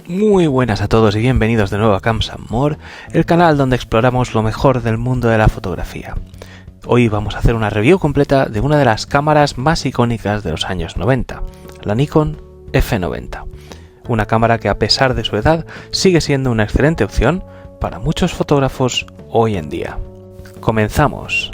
Muy buenas a todos y bienvenidos de nuevo a Camps and More, el canal donde exploramos lo mejor del mundo de la fotografía. Hoy vamos a hacer una review completa de una de las cámaras más icónicas de los años 90, la Nikon F90. Una cámara que, a pesar de su edad, sigue siendo una excelente opción para muchos fotógrafos hoy en día. ¡Comenzamos!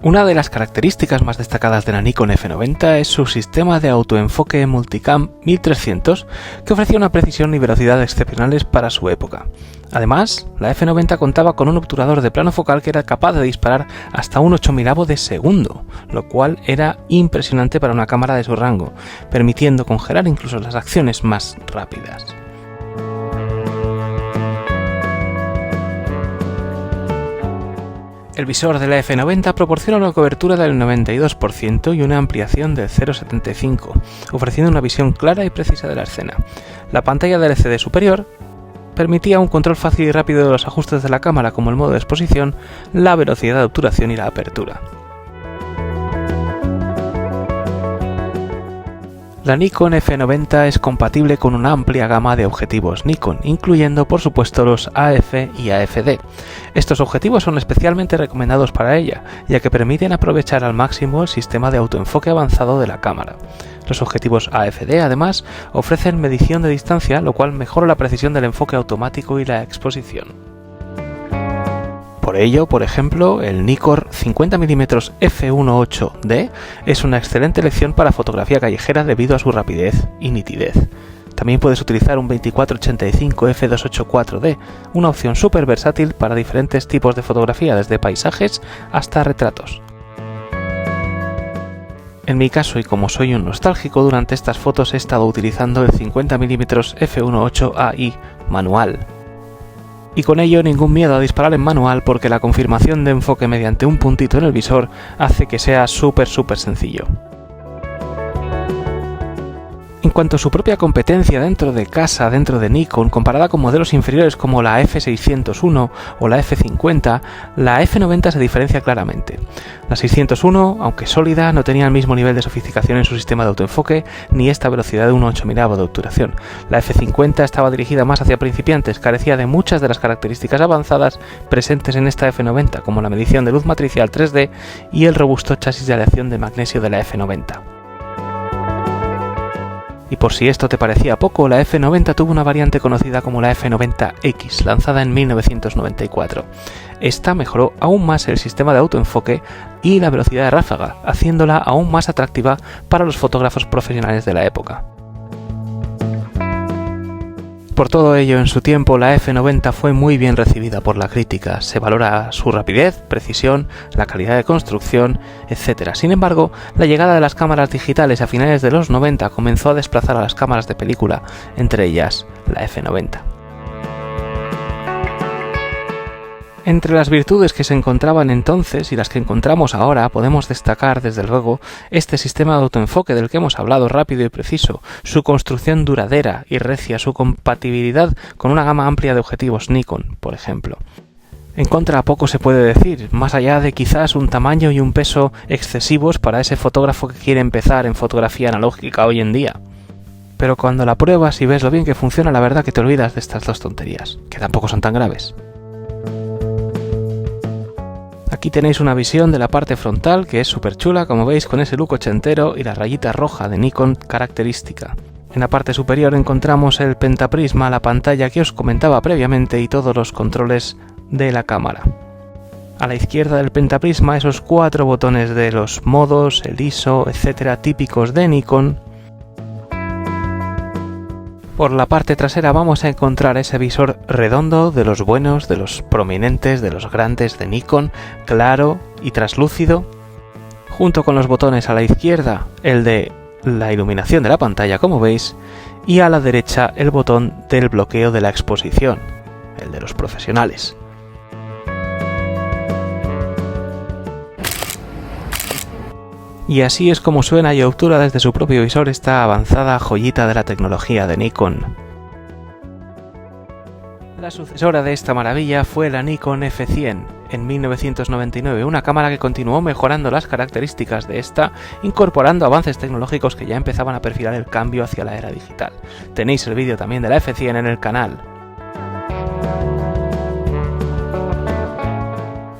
Una de las características más destacadas de la Nikon F90 es su sistema de autoenfoque Multicam 1300, que ofrecía una precisión y velocidad excepcionales para su época. Además, la F90 contaba con un obturador de plano focal que era capaz de disparar hasta un 8.000avo de segundo, lo cual era impresionante para una cámara de su rango, permitiendo congelar incluso las acciones más rápidas. El visor de la F90 proporciona una cobertura del 92% y una ampliación del 0.75, ofreciendo una visión clara y precisa de la escena. La pantalla del LCD superior permitía un control fácil y rápido de los ajustes de la cámara, como el modo de exposición, la velocidad de obturación y la apertura. La Nikon F90 es compatible con una amplia gama de objetivos Nikon, incluyendo por supuesto los AF y AFD. Estos objetivos son especialmente recomendados para ella, ya que permiten aprovechar al máximo el sistema de autoenfoque avanzado de la cámara. Los objetivos AFD además ofrecen medición de distancia, lo cual mejora la precisión del enfoque automático y la exposición. Por ello, por ejemplo, el Nikkor 50mm f1.8D es una excelente elección para fotografía callejera debido a su rapidez y nitidez. También puedes utilizar un 2485 f2.8.4D, una opción súper versátil para diferentes tipos de fotografía, desde paisajes hasta retratos. En mi caso, y como soy un nostálgico, durante estas fotos he estado utilizando el 50mm f1.8AI manual. Y con ello ningún miedo a disparar en manual, porque la confirmación de enfoque mediante un puntito en el visor hace que sea súper sencillo. En cuanto a su propia competencia dentro de Nikon, comparada con modelos inferiores como la F601 o la F50, la F90 se diferencia claramente. La 601, aunque sólida, no tenía el mismo nivel de sofisticación en su sistema de autoenfoque ni esta velocidad de un 8.000avo de obturación. La F50 estaba dirigida más hacia principiantes, carecía de muchas de las características avanzadas presentes en esta F90, como la medición de luz matricial 3D y el robusto chasis de aleación de magnesio de la F90. Y por si esto te parecía poco, la F90 tuvo una variante conocida como la F90X, lanzada en 1994. Esta mejoró aún más el sistema de autoenfoque y la velocidad de ráfaga, haciéndola aún más atractiva para los fotógrafos profesionales de la época. Por todo ello, en su tiempo, la F90 fue muy bien recibida por la crítica. Se valora su rapidez, precisión, la calidad de construcción, etc. Sin embargo, la llegada de las cámaras digitales a finales de los 90 comenzó a desplazar a las cámaras de película, entre ellas la F90. Entre las virtudes que se encontraban entonces y las que encontramos ahora, podemos destacar, desde luego, este sistema de autoenfoque del que hemos hablado, rápido y preciso, su construcción duradera y recia, su compatibilidad con una gama amplia de objetivos Nikon, por ejemplo. En contra, poco se puede decir, más allá de quizás un tamaño y un peso excesivos para ese fotógrafo que quiere empezar en fotografía analógica hoy en día. Pero cuando la pruebas y ves lo bien que funciona, la verdad que te olvidas de estas dos tonterías, que tampoco son tan graves. Aquí tenéis una visión de la parte frontal que es súper chula, como veis, con ese look ochentero y la rayita roja de Nikon característica. En la parte superior encontramos el pentaprisma, la pantalla que os comentaba previamente y todos los controles de la cámara. A la izquierda del pentaprisma esos 4 botones de los modos, el ISO, etcétera, típicos de Nikon. Por la parte trasera vamos a encontrar ese visor redondo de los buenos, de los prominentes, de los grandes de Nikon, claro y traslúcido, junto con los botones a la izquierda el de la iluminación de la pantalla, como veis, y a la derecha el botón del bloqueo de la exposición, el de los profesionales. Y así es como suena y obtura desde su propio visor esta avanzada joyita de la tecnología de Nikon. La La sucesora de esta maravilla fue la Nikon F100 en 1999, una cámara que continuó mejorando las características de esta, incorporando avances tecnológicos que ya empezaban a perfilar el cambio hacia la era digital. Tenéis el vídeo también de la F100 en el canal.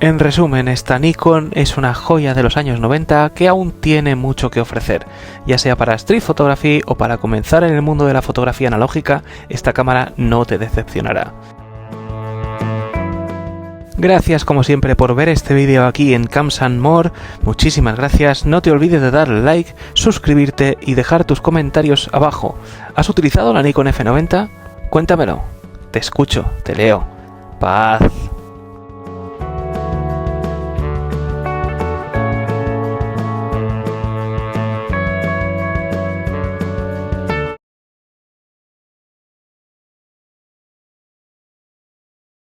En resumen, esta Nikon es una joya de los años 90 que aún tiene mucho que ofrecer, ya sea para street photography o para comenzar en el mundo de la fotografía analógica, esta cámara no te decepcionará. Gracias como siempre por ver este vídeo aquí en Cams and More, muchísimas gracias, no te olvides de darle like, suscribirte y dejar tus comentarios abajo. ¿Has utilizado la Nikon F90? Cuéntamelo, te escucho, te leo. Paz.